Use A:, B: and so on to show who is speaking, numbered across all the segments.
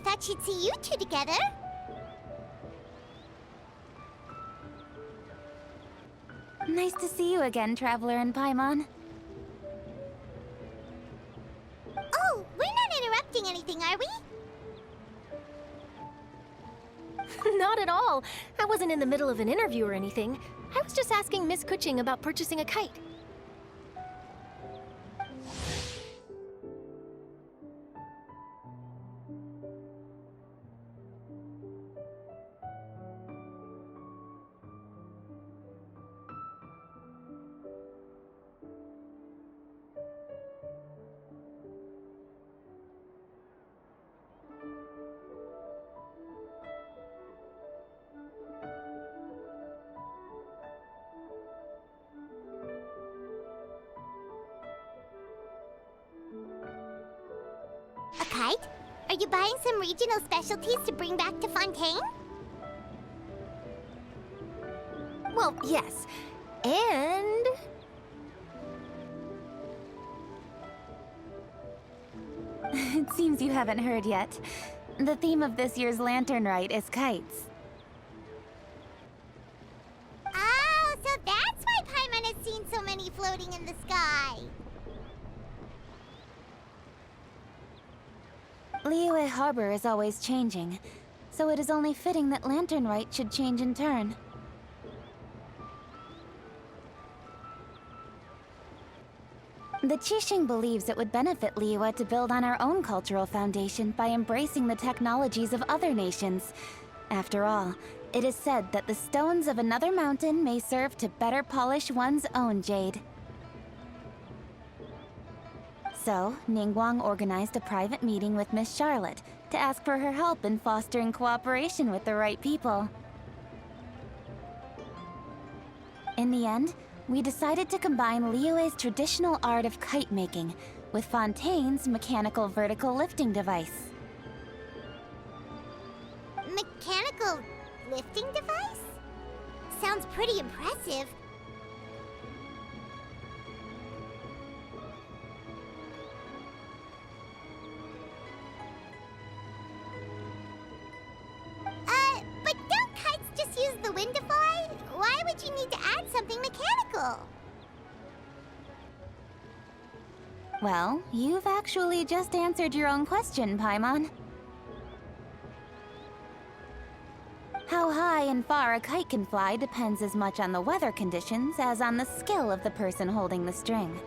A: thought she'd see you two together.
B: Nice to see you again, Traveler and Paimon.
A: Oh, we're not interrupting anything, are we?
C: Not at all. I wasn't in the middle of an interview or anything. I was just asking Miss Kuching about purchasing a kite.
A: A kite? Are you buying some regional specialties to bring back to Fontaine?
C: Well, yes. And...
B: It seems you haven't heard yet. The theme of this year's Lantern Rite is kites.
A: Oh, so that's why Paimon has seen so many floating in the sky.
B: Liyue Harbor is always changing, so it is only fitting that Lantern Rite should change in turn. The Qixing believes it would benefit Liyue to build on our own cultural foundation by embracing the technologies of other nations. After all, it is said that the stones of another mountain may serve to better polish one's own jade. So, Ningguang organized a private meeting with Miss Charlotte to ask for her help in fostering cooperation with the right people. In the end, we decided to combine Liyue's traditional art of kite making with Fontaine's mechanical vertical lifting device.
A: Mechanical lifting device? Sounds pretty impressive. But don't kites just use the wind to fly? Why would you need to add something mechanical?
B: Well, you've actually just answered your own question, Paimon. How high and far a kite can fly depends as much on the weather conditions as on the skill of the person holding the string.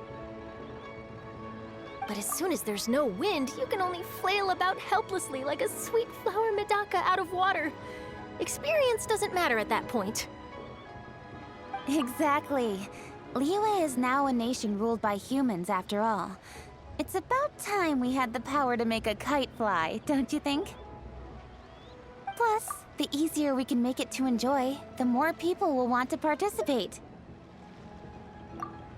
C: But as soon as there's no wind, you can only flail about helplessly like a sweet flower medaka out of water. Experience doesn't matter at that point.
B: Exactly. Liyue is now a nation ruled by humans, after all. It's about time we had the power to make a kite fly, don't you think? Plus, the easier we can make it to enjoy, the more people will want to participate.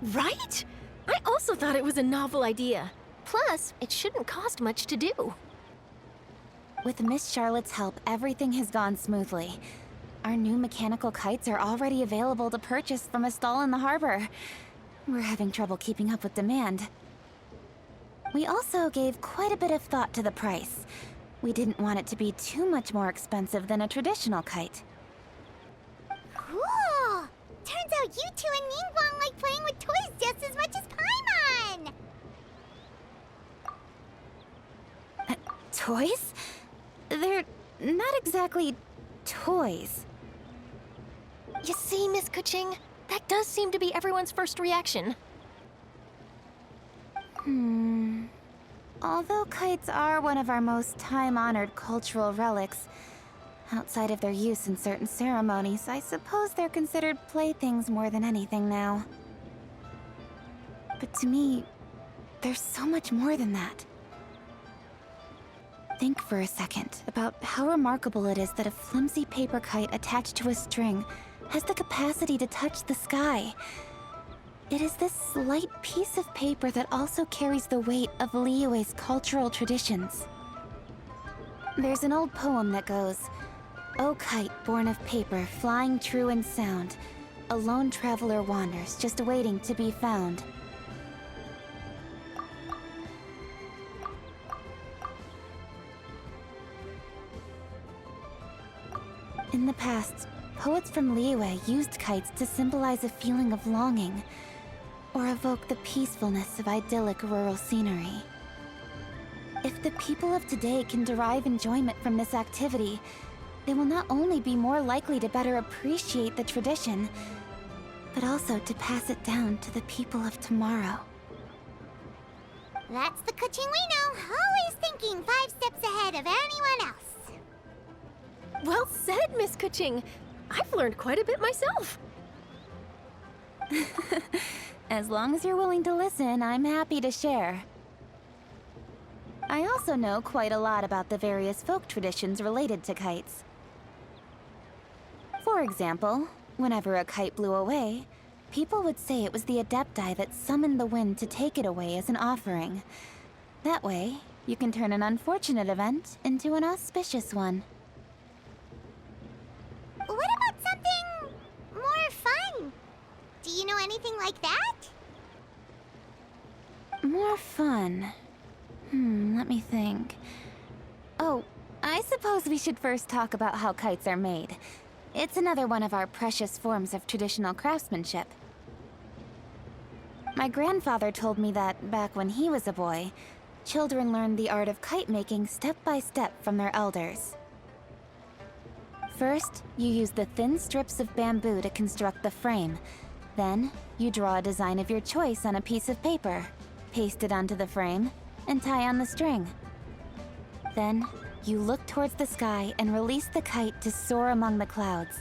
C: Right? I also thought it was a novel idea. Plus, it shouldn't cost much to do.
B: With Miss Charlotte's help, everything has gone smoothly. Our new mechanical kites are already available to purchase from a stall in the harbor. We're having trouble keeping up with demand. We also gave quite a bit of thought to the price. We didn't want it to be too much more expensive than a traditional kite.
A: Cool! Turns out you two and Ningguang like playing with toys just as much as Paimon!
B: Toys? They're not exactly toys.
C: You see, Miss Kuching? That does seem to be everyone's first reaction.
B: Although kites are one of our most time-honored cultural relics, outside of their use in certain ceremonies, I suppose they're considered playthings more than anything now. But to me, there's so much more than that. Think for a second about how remarkable it is that a flimsy paper kite attached to a string has the capacity to touch the sky. It is this slight piece of paper that also carries the weight of Liyue's cultural traditions. There's an old poem that goes, "O kite born of paper, flying true in sound, a lone traveler wanders, just waiting to be found." In the past, poets from Liyue used kites to symbolize a feeling of longing, or evoke the peacefulness of idyllic rural scenery. If the people of today can derive enjoyment from this activity, they will not only be more likely to better appreciate the tradition, but also to pass it down to the people of tomorrow.
A: That's the Kuching we know, always thinking 5 steps ahead of anyone else.
C: Well said, Miss Kuching. I've learned quite a bit myself.
B: As long as you're willing to listen, I'm happy to share. I also know quite a lot about the various folk traditions related to kites. For example, whenever a kite blew away, people would say it was the Adepti that summoned the wind to take it away as an offering. That way, you can turn an unfortunate event into an auspicious one.
A: What about something more fun? Do you know anything like that?
B: More fun. Let me think. Oh, I suppose we should first talk about how kites are made. It's another one of our precious forms of traditional craftsmanship. My grandfather told me that, back when he was a boy, children learned the art of kite making step by step from their elders. First, you use the thin strips of bamboo to construct the frame. Then, you draw a design of your choice on a piece of paper, paste it onto the frame, and tie on the string. Then, you look towards the sky and release the kite to soar among the clouds.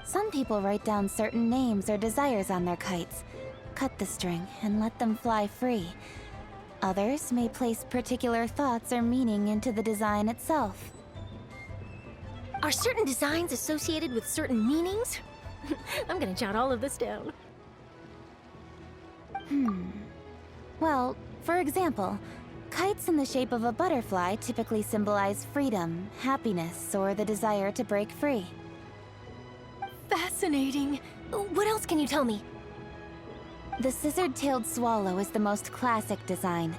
B: Some people write down certain names or desires on their kites, cut the string, and let them fly free. Others may place particular thoughts or meaning into the design itself.
C: Are certain designs associated with certain meanings? I'm gonna jot all of this down.
B: Well, for example, kites in the shape of a butterfly typically symbolize freedom, happiness, or the desire to break free.
C: Fascinating. What else can you tell me?
B: The scissored-tailed swallow is the most classic design.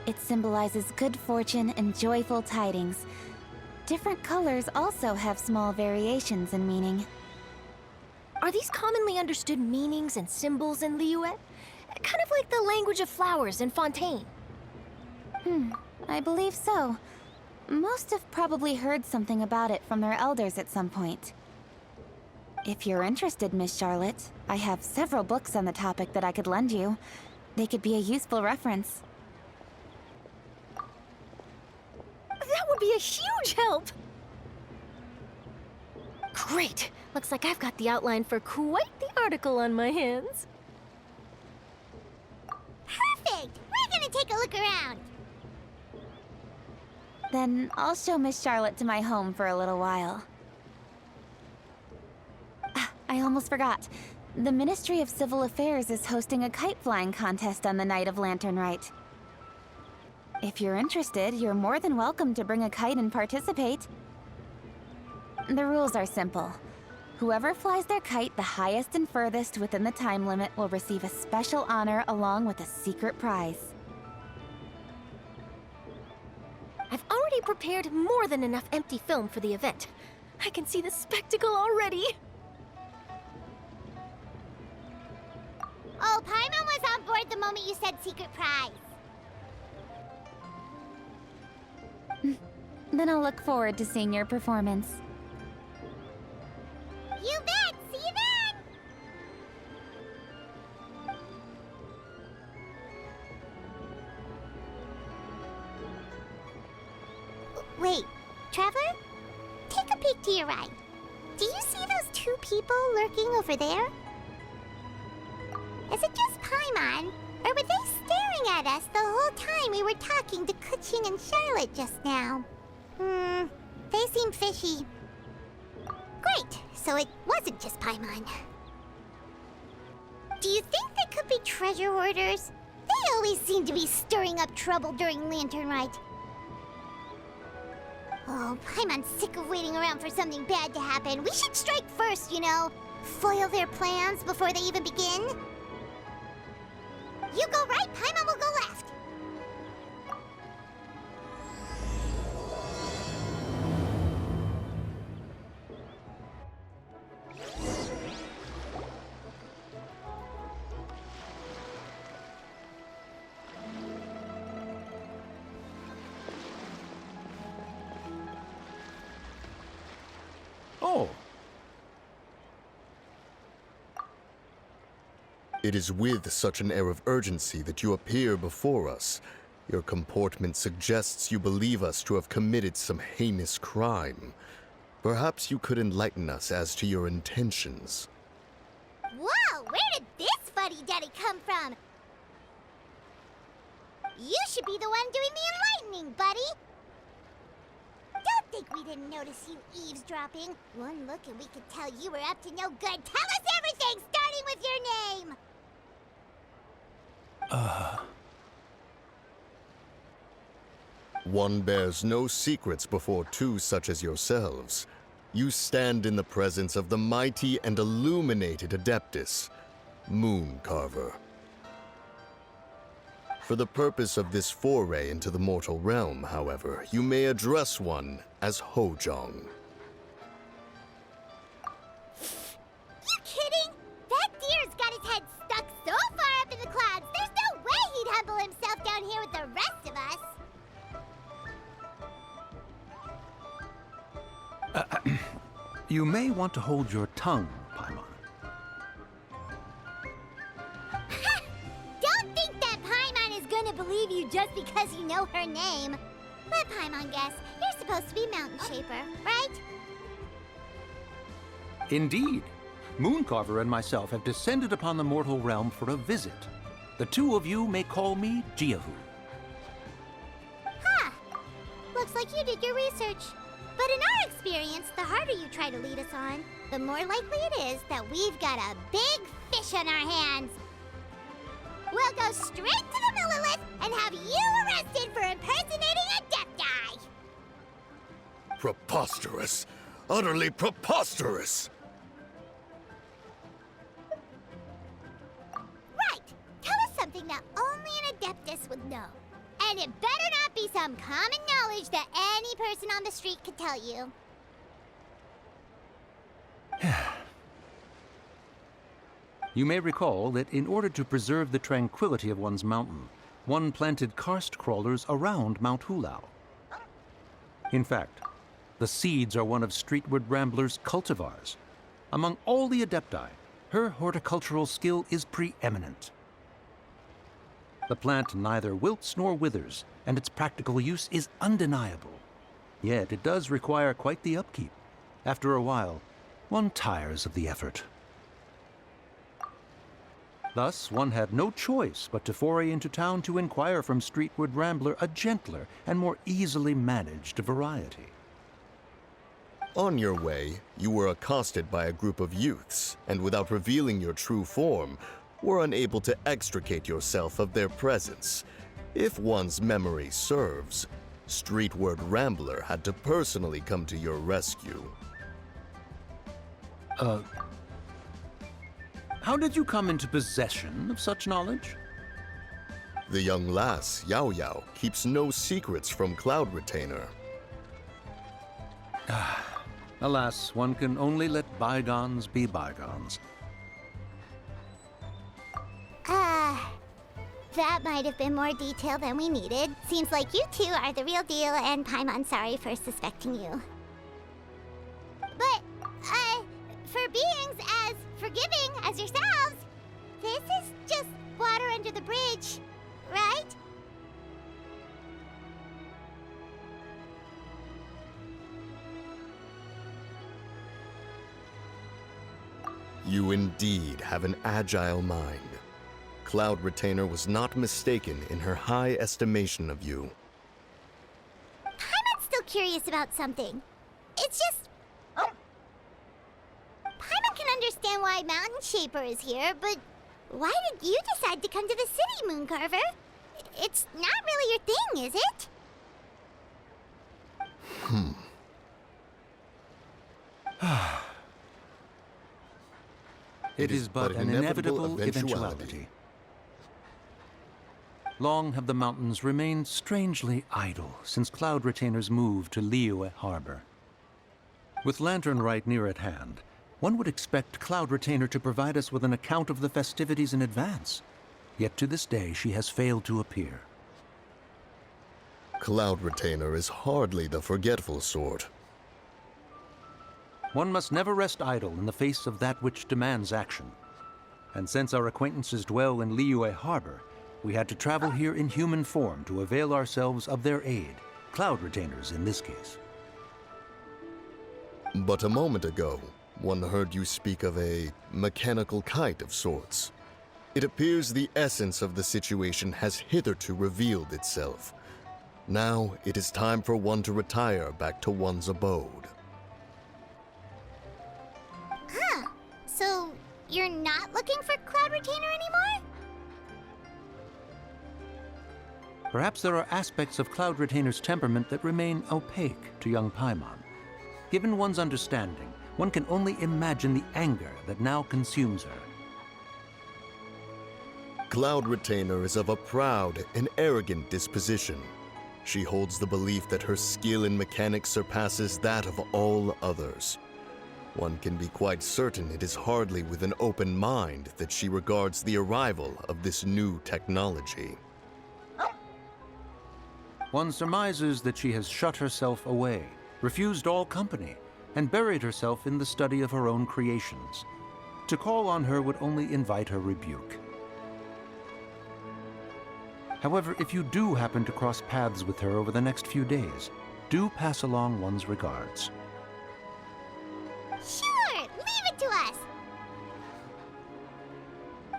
B: It symbolizes good fortune and joyful tidings. Different colors also have small variations in meaning.
C: Are these commonly understood meanings and symbols in Liyue? Kind of like the language of flowers in Fontaine.
B: I believe so. Most have probably heard something about it from their elders at some point. If you're interested, Miss Charlotte, I have several books on the topic that I could lend you. They could be a useful reference.
C: That would be a huge help! Great! Looks like I've got the outline for quite the article on my hands.
A: Perfect! We're gonna take a look around.
B: Then I'll show Miss Charlotte to my home for a little while. I almost forgot. The Ministry of Civil Affairs is hosting a kite flying contest on the night of Lantern Rite. If you're interested, you're more than welcome to bring a kite and participate. The rules are simple. Whoever flies their kite the highest and furthest within the time limit will receive a special honor along with a secret prize.
C: I've already prepared more than enough empty film for the event. I can see the spectacle already.
A: Oh, Paimon was on board the moment you said secret prize.
B: Then I'll look forward to seeing your performance.
A: You bet! See you then! Wait, Traveler? Take a peek to your right. Do you see those 2 people lurking over there? Is it just Paimon? Or were they staring at us the whole time we were talking to Kuching and Charlotte just now? They seem fishy. Great, so it wasn't just Paimon. Do you think they could be treasure hoarders? They always seem to be stirring up trouble during Lantern Rite. Oh, Paimon's sick of waiting around for something bad to happen. We should strike first, you know. Foil their plans before they even begin. You go right, Paimon will go left.
D: Oh,
E: It is with such an air of urgency that you appear before us. Your comportment suggests you believe us to have committed some heinous crime. Perhaps you could enlighten us as to your intentions.
A: Whoa, where did this fuddy-duddy come from? You should be the one doing the enlightening, buddy. Don't think we didn't notice you eavesdropping. One look and we could tell you were up to no good. Tell us everything, starting with your name.
E: One bears no secrets before two such as yourselves. You stand in the presence of the mighty and illuminated Adeptus, Mooncarver. For the purpose of this foray into the mortal realm, however, you may address one as Hojong.
A: You kidding? That deer's got his head stuck so far up in the clouds, there's no way he'd humble himself down here with the rest of us.
D: you may want to hold your tongue, Paimon.
A: Don't think that Paimon is gonna believe you just because you know her name. Let Paimon guess. You're supposed to be Mountain Shaper, right?
D: Indeed. Mooncarver and myself have descended upon the mortal realm for a visit. The two of you may call me Jiahu.
A: Huh. Looks like you did your research. But in our experience, the harder you try to lead us on, the more likely it is that we've got a big fish on our hands. We'll go straight to the Millilith and have you arrested for impersonating a Adepti!
E: Preposterous! Utterly preposterous!
A: Right! Tell us something that only an Adeptus would know. And it better not be some common knowledge that any person on the street could tell you.
D: You may recall that in order to preserve the tranquility of one's mountain, one planted karst crawlers around Mount Hulao. In fact, the seeds are one of Streetward Rambler's cultivars. Among all the Adepti, her horticultural skill is preeminent. The plant neither wilts nor withers, and its practical use is undeniable. Yet it does require quite the upkeep. After a while, one tires of the effort. Thus, one had no choice but to foray into town to inquire from Streetward Rambler a gentler and more easily managed variety.
E: On your way, you were accosted by a group of youths, and without revealing your true form, were unable to extricate yourself of their presence. If one's memory serves, Streetward Rambler had to personally come to your rescue.
D: How did you come into possession of such knowledge?
E: The young lass, Yao Yao, keeps no secrets from Cloud Retainer.
D: Alas, one can only let bygones be bygones.
A: That might have been more detail than we needed. Seems like you two are the real deal, and Paimon's sorry for suspecting you. But, for beings as forgiving as yourselves, this is just water under the bridge, right?
E: You indeed have an agile mind. Cloud Retainer was not mistaken in her high estimation of you.
A: Paimon's still curious about something. It's just... Paimon can understand why Mountain Shaper is here, but why did you decide to come to the city, Mooncarver? It's not really your thing, is it?
D: It is but an inevitable eventuality. Long have the mountains remained strangely idle since Cloud Retainer's move to Liyue Harbor. With Lantern Rite near at hand, one would expect Cloud Retainer to provide us with an account of the festivities in advance. Yet to this day, she has failed to appear.
E: Cloud Retainer is hardly the forgetful sort.
D: One must never rest idle in the face of that which demands action. And since our acquaintances dwell in Liyue Harbor, we had to travel here in human form to avail ourselves of their aid, cloud retainers in this case.
E: But a moment ago, one heard you speak of a mechanical kite of sorts. It appears the essence of the situation has hitherto revealed itself. Now it is time for one to retire back to one's abode.
A: Huh. So, you're not looking for Cloud Retainer anymore?
D: Perhaps there are aspects of Cloud Retainer's temperament that remain opaque to young Paimon. Given one's understanding, one can only imagine the anger that now consumes her.
E: Cloud Retainer is of a proud and arrogant disposition. She holds the belief that her skill in mechanics surpasses that of all others. One can be quite certain it is hardly with an open mind that she regards the arrival of this new technology.
D: One surmises that she has shut herself away, refused all company, and buried herself in the study of her own creations. To call on her would only invite her rebuke. However, if you do happen to cross paths with her over the next few days, do pass along one's regards.
A: Sure, leave it to us.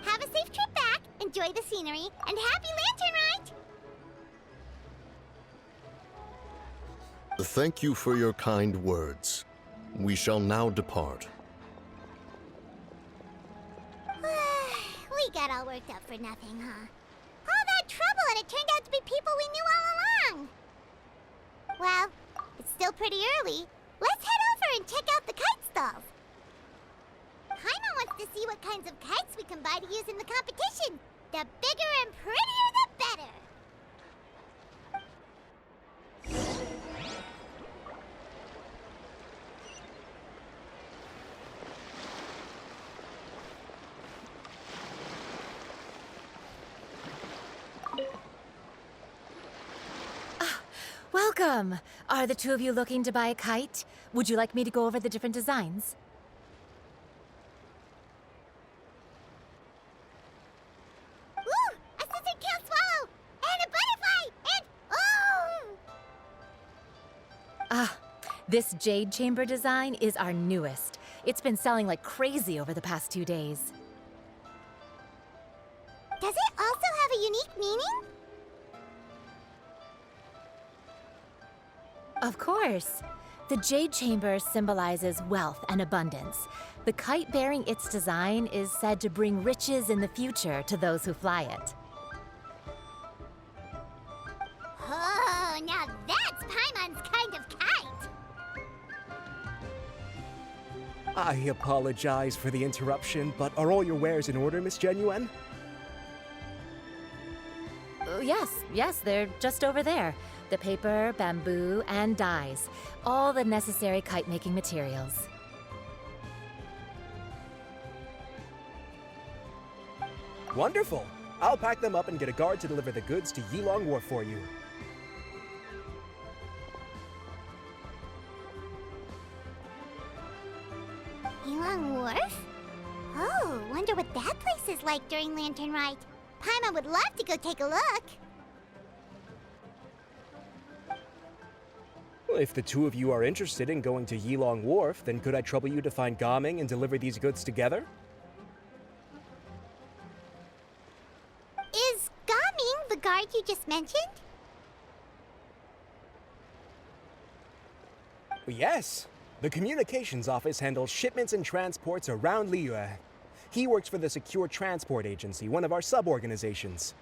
A: Have a safe trip back, enjoy the scenery, and happy lantern ride!
E: Thank you for your kind words. We shall now depart.
A: We got all worked up for nothing, huh? All that trouble and it turned out to be people we knew all along! Well, it's still pretty early. Let's head over and check out the kite stalls. Paimon wants to see what kinds of kites we can buy to use in the competition. The bigger and prettier, the better.
F: Welcome! Are the two of you looking to buy a kite? Would you like me to go over the different designs?
A: Ooh! A scissor-tailed swallow! And a butterfly! And... oh!
F: Ah, this jade chamber design is our newest. It's been selling like crazy over the past 2 days.
A: Does it also have a unique meaning?
F: Of course. The jade chamber symbolizes wealth and abundance. The kite bearing its design is said to bring riches in the future to those who fly it.
A: Oh, now that's Paimon's kind of kite!
G: I apologize for the interruption, but are all your wares in order, Miss Genuine?
F: Yes, they're just over there. The paper, bamboo, and dyes. All the necessary kite-making materials.
G: Wonderful! I'll pack them up and get a guard to deliver the goods to Yilong Wharf for you.
A: Yilong Wharf? Oh, wonder what that place is like during Lantern Rite. Paimon would love to go take a look.
G: If the two of you are interested in going to Yilong Wharf, then could I trouble you to find Gaming and deliver these goods together?
A: Is Gaming the guard you just mentioned?
G: Yes. The communications office handles shipments and transports around Liyue. He works for the Secure Transport Agency, one of our sub-organizations.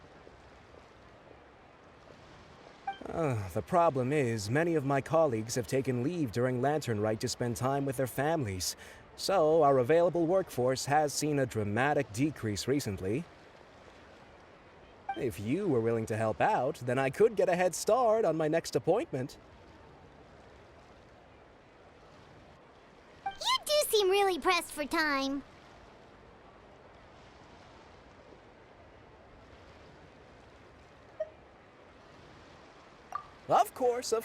G: The problem is, many of my colleagues have taken leave during Lantern Rite to spend time with their families, so our available workforce has seen a dramatic decrease recently. If you were willing to help out, then I could get a head start on my next appointment.
A: You do seem really pressed for time.
G: Of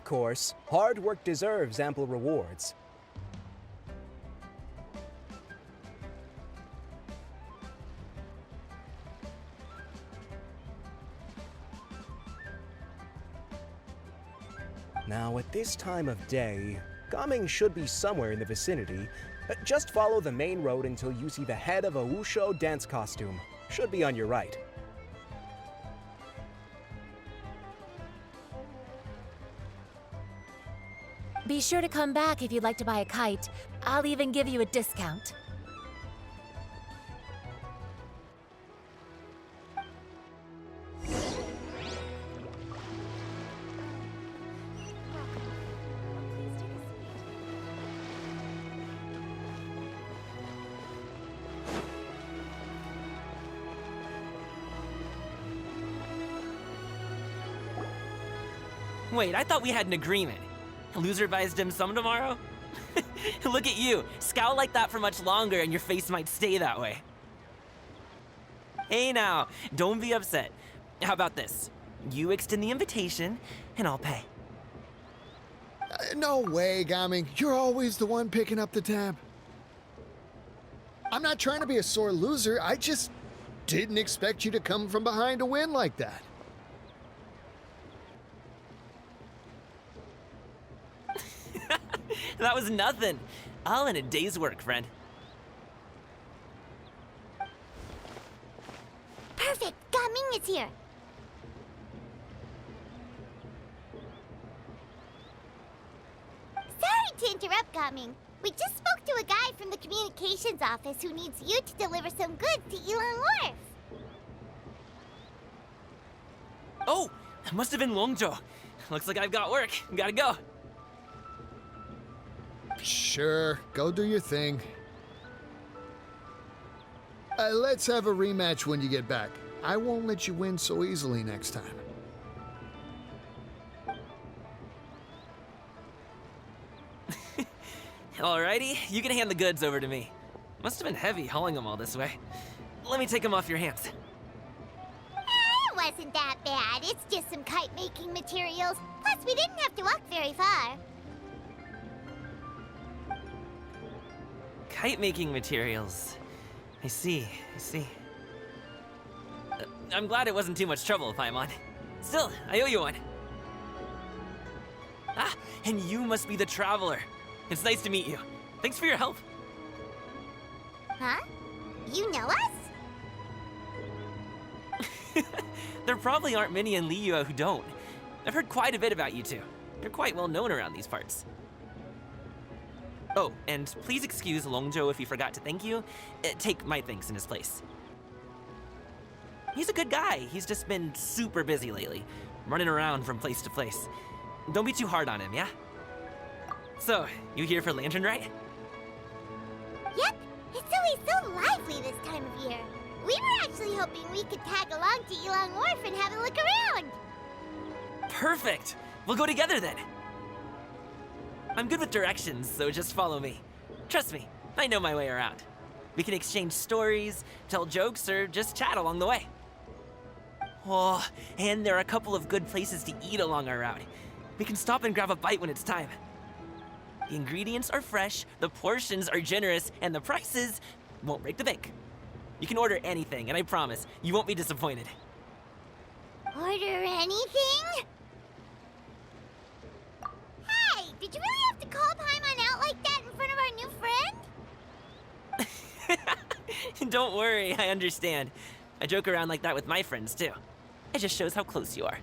G: course. Hard work deserves ample rewards. Now, at this time of day, Gaming should be somewhere in the vicinity. Just follow the main road until you see the head of a Wusho dance costume. Should be on your right.
F: Be sure to come back if you'd like to buy a kite. I'll even give you a discount.
H: Wait, I thought we had an agreement. Loser buys dim sum tomorrow? Look at you. Scowl like that for much longer and your face might stay that way. Hey now, don't be upset. How about this? You extend the invitation, and I'll pay.
I: No way, Gaming. You're always the one picking up the tab. I'm not trying to be a sore loser. I just didn't expect you to come from behind to win like that.
H: That was nothing. All in a day's work, friend.
A: Perfect! Gaming is here! Sorry to interrupt, Gaming. We just spoke to a guy from the communications office who needs you to deliver some goods to Elon Wharf.
H: Oh, that must have been Longzhou. Looks like I've got work. Gotta go.
I: Sure, go do your thing. Let's have a rematch when you get back. I won't let you win so easily next time.
H: Alrighty, you can hand the goods over to me. Must have been heavy hauling them all this way. Let me take them off your hands.
A: It wasn't that bad. It's just some kite-making materials. Plus, we didn't have to walk very far.
H: Kite-making materials. I see. I'm glad it wasn't too much trouble, Paimon. Still, I owe you one. Ah, and you must be the traveler. It's nice to meet you. Thanks for your help.
A: Huh? You know us?
H: There probably aren't many in Liyue who don't. I've heard quite a bit about you two. You're quite well known around these parts. Oh, and please excuse Longzhou if he forgot to thank you. Take my thanks in his place. He's a good guy. He's just been super busy lately, running around from place to place. Don't be too hard on him, yeah? So, you here for Lantern Rite?
A: Yep. It's always so lively this time of year. We were actually hoping we could tag along to Elon Wharf and have a look around.
H: Perfect! We'll go together then. I'm good with directions, so just follow me. Trust me, I know my way around. We can exchange stories, tell jokes, or just chat along the way. Oh, and there are a couple of good places to eat along our route. We can stop and grab a bite when it's time. The ingredients are fresh, the portions are generous, and the prices won't break the bank. You can order anything, and I promise, you won't be disappointed.
A: Order anything? Hey, did you really have to call Paimon out like that in front of our new friend?
H: Don't worry, I understand. I joke around like that with my friends, too. It just shows how close you are.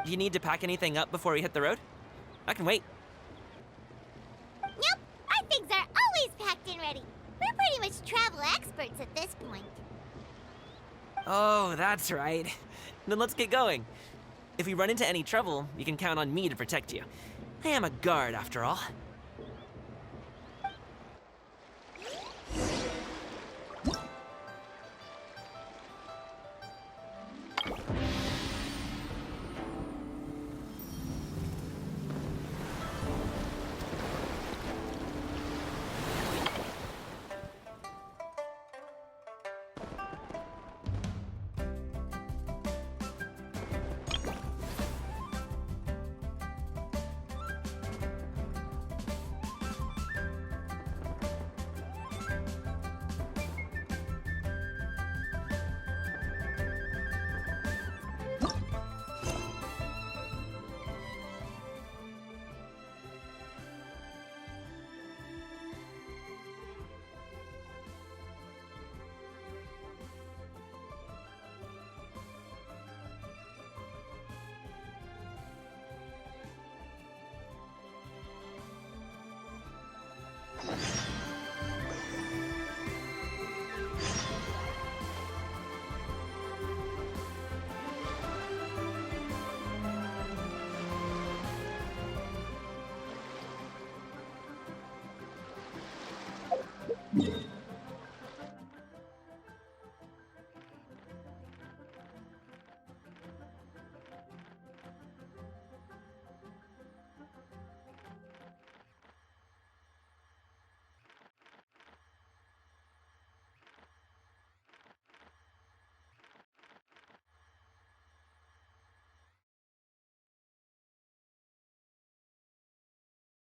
H: Do you need to pack anything up before we hit the road? I can wait.
A: Nope, our things are always packed and ready. We're pretty much travel experts at this point.
H: Oh, that's right. Then let's get going. If we run into any trouble, you can count on me to protect you. I am a guard, after all.